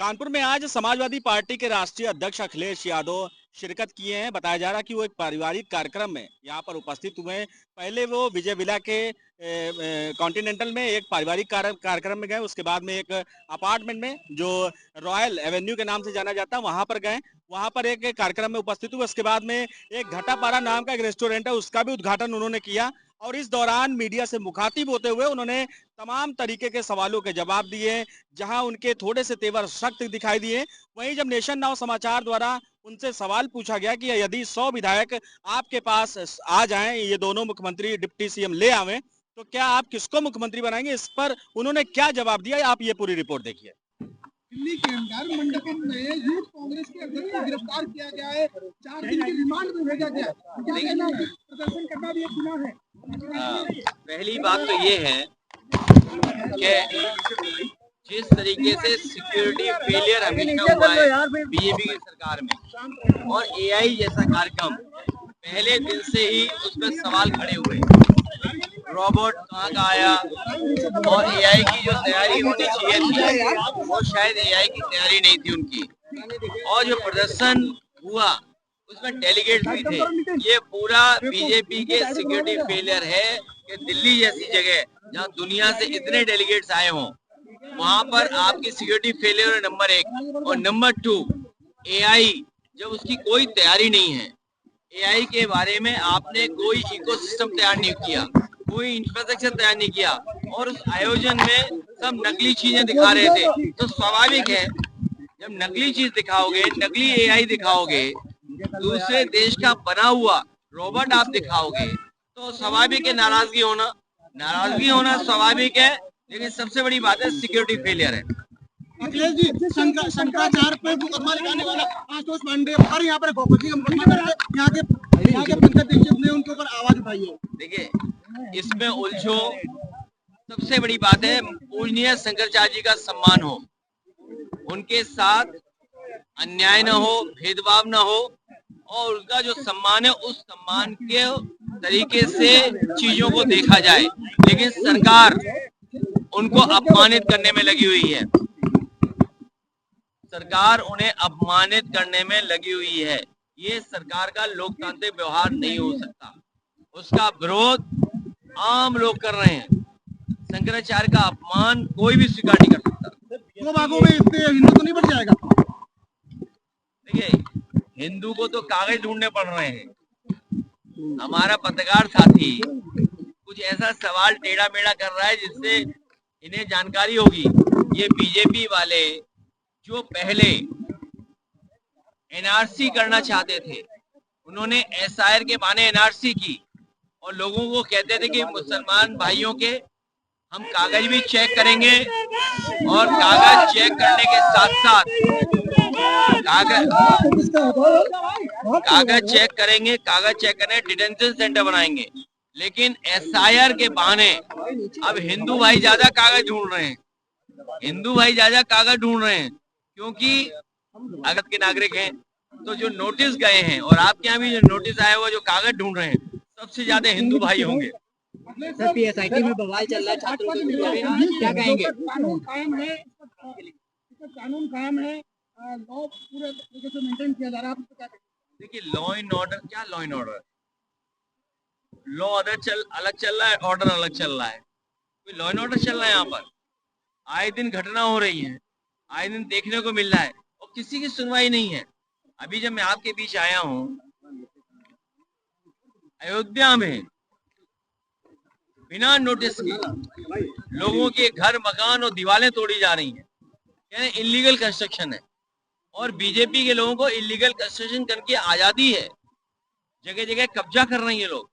कानपुर में आज समाजवादी पार्टी के राष्ट्रीय अध्यक्ष अखिलेश यादव शिरकत किए हैं। बताया जा रहा है कि वो एक पारिवारिक कार्यक्रम में यहाँ पर उपस्थित हुए हैं। पहले वो विजय विला के कॉन्टिनेंटल में एक पारिवारिक कार्यक्रम में गए, उसके बाद में एक अपार्टमेंट में जो रॉयल एवेन्यू के नाम से जाना जाता है वहां पर गए। वहां पर एक कार्यक्रम में उपस्थित हुए। उसके बाद में एक घटापारा नाम का एक रेस्टोरेंट है, उसका भी उद्घाटन उन्होंने किया। और इस दौरान मीडिया से मुखातिब होते हुए उन्होंने तमाम तरीके के सवालों के जवाब दिए, जहां उनके थोड़े से तेवर सख्त दिखाई दिए। वहीं जब नेशन नाउ समाचार द्वारा उनसे सवाल पूछा गया कि यदि 100 विधायक आपके पास आ जाएं, ये दोनों मुख्यमंत्री डिप्टी सीएम ले आवें, तो क्या आप किसको मुख्यमंत्री बनाएंगे? इस पर उन्होंने क्या जवाब दिया, आप ये पूरी रिपोर्ट देखिए। दिल्ली के अंदर मंडपम में यूथ कांग्रेस के अध्यक्ष को गिरफ्तार किया गया है, 4 दिन की रिमांड में भेजा गया। प्रदर्शन करना भी एक गुनाह है। पहली बात तो ये है कि जिस तरीके से सिक्योरिटी फेलियर हमेशा हुआ है बीजेपी की सरकार में, और एआई जैसा कार्यक्रम पहले दिन से ही उसमें सवाल खड़े हुए, रोबोट कहाँ का आया, और एआई की जो तैयारी होनी चाहिए थी वो शायद एआई की तैयारी नहीं थी उनकी, और जो प्रदर्शन हुआ उसमें डेलीगेट्स भी थे। ये पूरा बीजेपी के सिक्योरिटी फेलियर है कि दिल्ली जैसी जगह जहां दुनिया से इतने डेलीगेट्स आए हों, वहां पर आपकी सिक्योरिटी फेलियर है नंबर 1। और नंबर 2, एआई जब उसकी कोई तैयारी नहीं है, एआई के बारे में आपने कोई इकोसिस्टम तैयार नहीं किया, कोई इंफ्रास्ट्रक्चर तैयार नहीं किया, और उस आयोजन में सब नकली चीजें दिखा रहे थे, तो स्वाभाविक है जब नकली चीज दिखाओगे, नकली एआई दिखाओगे, दूसरे देश का बना हुआ रोबोट आप दिखाओगे, तो स्वाभाविक है नाराजगी होना स्वाभाविक है। लेकिन सबसे बड़ी बात है सिक्योरिटी फेलियर है। अखिलेश जी, शंकराचार्य पे मुकदमा लगाने वाला आशुतोष पांडे और यहाँ पर गोपी का मुकदमा यहाँ के पंकज दीक्षित ने उनके ऊपर आवाज उठाई है। देखिए, इसमें उलझो, सबसे बड़ी बात है पूजनीय शंकराचार्य जी का सम्मान हो, उनके साथ अन्याय न हो, भेदभाव न हो, और उनका जो सम्मान है उस सम्मान के तरीके से चीजों को देखा जाए। लेकिन सरकार उनको अपमानित करने में लगी हुई है, सरकार उन्हें अपमानित करने में लगी हुई है। ये सरकार का लोकतांत्रिक व्यवहार नहीं हो सकता, उसका विरोध आम लोग कर रहे हैं। शंकराचार्य का अपमान कोई भी स्वीकार नहीं कर सकता। 2 भागों में इससे हिंदू तो नहीं बच जाएगा। देखिए, हिंदू को तो कागज ढूंढने पड़ रहे हैं। हमारा पत्रकार साथी कुछ ऐसा सवाल टेढ़ा मेढ़ा कर रहा है जिससे इन्हें जानकारी होगी। ये बीजेपी वाले जो पहले एनआरसी करना चाहते थे, उन्होंने एसआईआर के बहाने एनआरसी की और लोगों को कहते थे कि मुसलमान भाइयों के हम कागज भी चेक करेंगे, और कागज चेक करने के साथ साथ कागज चेक करने डिटेंशन सेंटर बनाएंगे। लेकिन एसआईआर के बहाने अब हिंदू भाई ज्यादा कागज ढूंढ रहे हैं, क्योंकि अगर के नागरिक हैं तो जो नोटिस गए हैं, और आपके यहाँ भी जो नोटिस आया हुआ जो कागज ढूंढ रहे हैं, सबसे ज्यादा हिंदू भाई होंगे। सर, पीएसआईटी में बवाल चल रहा है, छात्रों को क्या कहेंगे? कानून कायम है, लॉ पूरे तरीके से मेंटेन किया जा रहा है, आप क्या कहेंगे? देखिए, लॉ एंड ऑर्डर क्या, law and order, law order अलग चल रहा है, ऑर्डर अलग चल रहा है। कोई लॉ एंड ऑर्डर चल रहा है यहाँ पर, आए दिन घटना हो रही है, आए दिन देखने को मिल रहा है, और किसी की सुनवाई नहीं है। अभी जब मैं आपके बीच आया हूँ, अयोध्या में बिना नोटिस के लोगों के घर, मकान और दीवारें तोड़ी जा रही हैं, यानी इलीगल कंस्ट्रक्शन है। और बीजेपी के लोगों को इलीगल कंस्ट्रक्शन करके आजादी है, जगह जगह कब्जा कर रहे हैं ये लोग,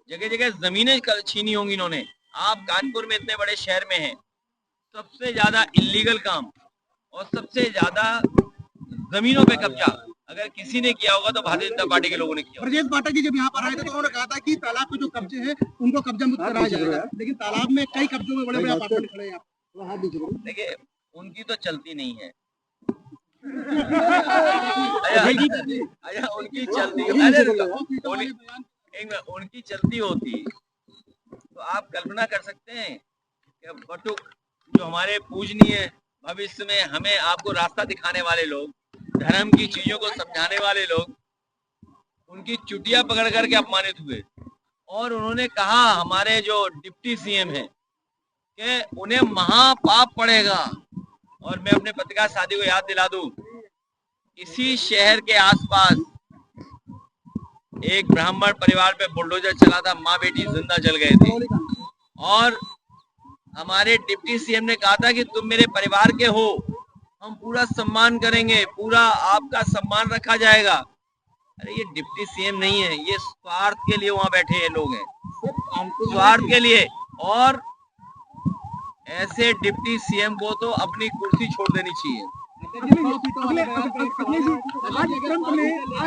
जगह जगह जमीनें छीनी होंगी इन्होंने। आप कानपुर में इतने बड़े शहर में हैं, सबसे ज्यादा इलीगल काम और सबसे ज्यादा जमीनों पे कब्जा अगर किसी ने किया होगा तो भारतीय जनता पार्टी के लोगों ने किया। ब्रजेश पाठक जी जब यहाँ पर आए थे तो उन्होंने कहा था कि तालाब पे जो कब्जे हैं उनको कब्जा मुक्त कराया जाएगा, लेकिन तालाब में कई कब्जों में बड़े बड़े अपार्टमेंट खड़े हैं। देखिए, उनकी तो चलती नहीं है। उनकी चलती होती तो आप कल्पना कर सकते हैं कि बटुक जो हमारे पूजनीय भविष्य में हमें आपको रास्ता दिखाने वाले लोग, धर्म की चीजों को समझाने वाले लोग, उनकी चुटिया पकड़ करके अपमानित हुए। और उन्होंने कहा हमारे जो डिप्टी सीएम हैं कि उन्हें महापाप पड़ेगा। और मैं अपने पत्रकार साथी को याद दिला दूं, इसी शहर के आसपास एक ब्राह्मण परिवार पे बुलडोजर चला था, माँ बेटी जिंदा जल गए थे। और हमारे डिप्टी सीएम ने कहा था कि तुम मेरे परिवार के हो, हम पूरा सम्मान करेंगे, पूरा आपका सम्मान रखा जाएगा। अरे ये डिप्टी सीएम नहीं है, ये स्वार्थ के लिए वहां बैठे लोग हैं, स्वार्थ के लिए। और ऐसे डिप्टी सीएम को तो अपनी कुर्सी छोड़ देनी चाहिए। आज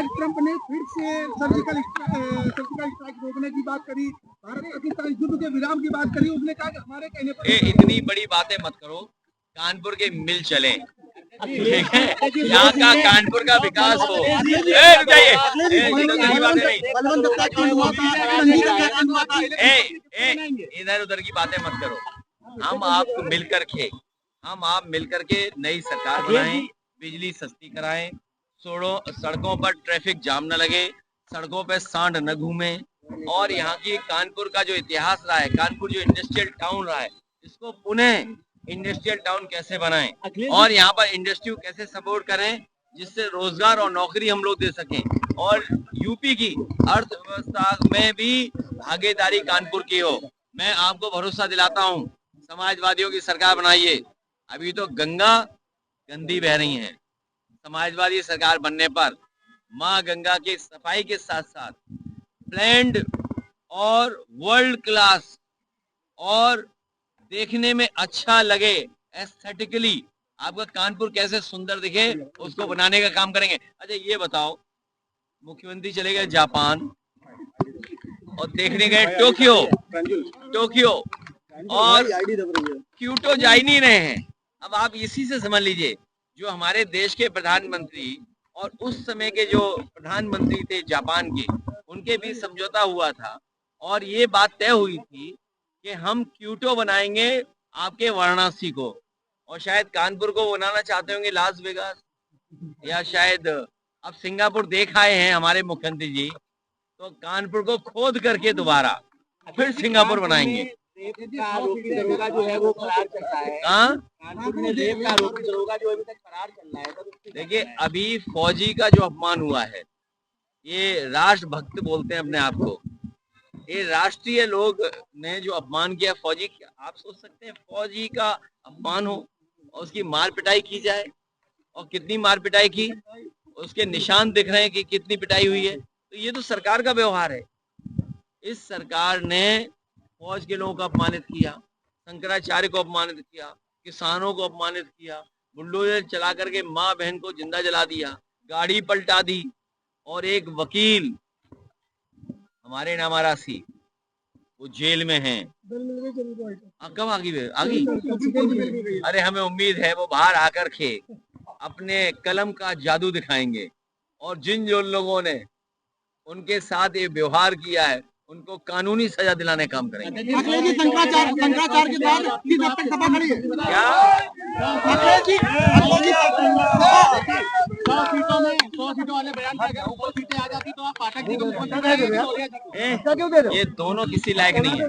ट्रंप ने फिर से सर्जिकल स्ट्राइक रोकने की बात करी, भारत पाकिस्तान युद्ध के विराम की बात करी। उसने कहा कि हमारे कहने पर इतनी बड़ी बातें मत करो, कानपुर के मिल चले, ठीक है, यहाँ का कानपुर का विकास हो। इधर उधर की बातें मत करो, हम आप मिलकर के नई सरकार बनाएं, बिजली सस्ती कराएं, सड़कों पर ट्रैफिक जाम न लगे, सड़कों पर सांड न घूमे। और यहाँ की कानपुर का जो इतिहास रहा है, कानपुर जो इंडस्ट्रियल टाउन रहा है, इसको पुनः इंडस्ट्रियल टाउन कैसे बनाएं और यहाँ पर इंडस्ट्री कैसे सपोर्ट करें जिससे रोजगार और नौकरी हम लोग दे सकें और यूपी की अर्थव्यवस्था में भी भागीदारी कानपुर की हो। मैं आपको भरोसा दिलाता हूँ, समाजवादियों की सरकार बनाइए। अभी तो गंगा गंदी बह रही है, समाजवादी सरकार बनने पर माँ गंगा की सफाई के साथ साथ प्लैंड और वर्ल्ड क्लास और देखने में अच्छा लगे, एस्थेटिकली आपका कानपुर कैसे सुंदर दिखे, उसको बनाने का काम करेंगे। अच्छा ये बताओ, मुख्यमंत्री चले गए जापान और देखने गए टोक्यो और क्योटो जा ही नहीं रहे हैं। अब आप इसी से समझ लीजिए, जो हमारे देश के प्रधानमंत्री और उस समय के जो प्रधानमंत्री थे जापान के, उनके बीच समझौता हुआ था और ये बात तय हुई थी कि हम क्योटो बनाएंगे आपके वाराणसी को, और शायद कानपुर को बनाना चाहते होंगे लास वेगास, या शायद अब सिंगापुर देख आए हैं हमारे मुख्यमंत्री जी, तो कानपुर को खोद करके दोबारा फिर सिंगापुर बनाएंगे। रेप का आरोपी दरोगा जो है वो फरार चल रहा है। कानपुर में रेप का आरोपी दरोगा जो अभी तक फरार चल रहा है। देखिए अभी फौजी का जो अपमान हुआ है, ये राष्ट्रभक्त बोलते हैं अपने आप को, ये राष्ट्रीय लोग ने जो अपमान किया फौजी, आप सोच सकते हैं फौजी का अपमान हो और उसकी मार पिटाई की जाए, और कितनी मार पिटाई की, उसके निशान दिख रहे हैं कि कितनी पिटाई हुई है। तो ये तो सरकार का व्यवहार है। इस सरकार ने फौज के लोगों को अपमानित किया, शंकराचार्य को अपमानित किया, किसानों को अपमानित किया, बुलडोजर चला करके माँ बहन को जिंदा जला दिया, गाड़ी पलटा दी, और एक वकील हमारे नामारासी वो जेल में हैं। कब आगी? अरे हमें उम्मीद है वो बाहर आकर के अपने कलम का जादू दिखाएंगे, और जिन जो लोगों ने उनके साथ ये व्यवहार किया है उनको कानूनी सजा दिलाने का काम करेंगे। शंकराचार्य के बाद सभा खड़ी है क्या? 100 सीटों में 100 सीटों वाले बयान पे अगर ऊपर सीटें आ जाती तो आप पाठक जी को ये दोनों किसी लायक नहीं है।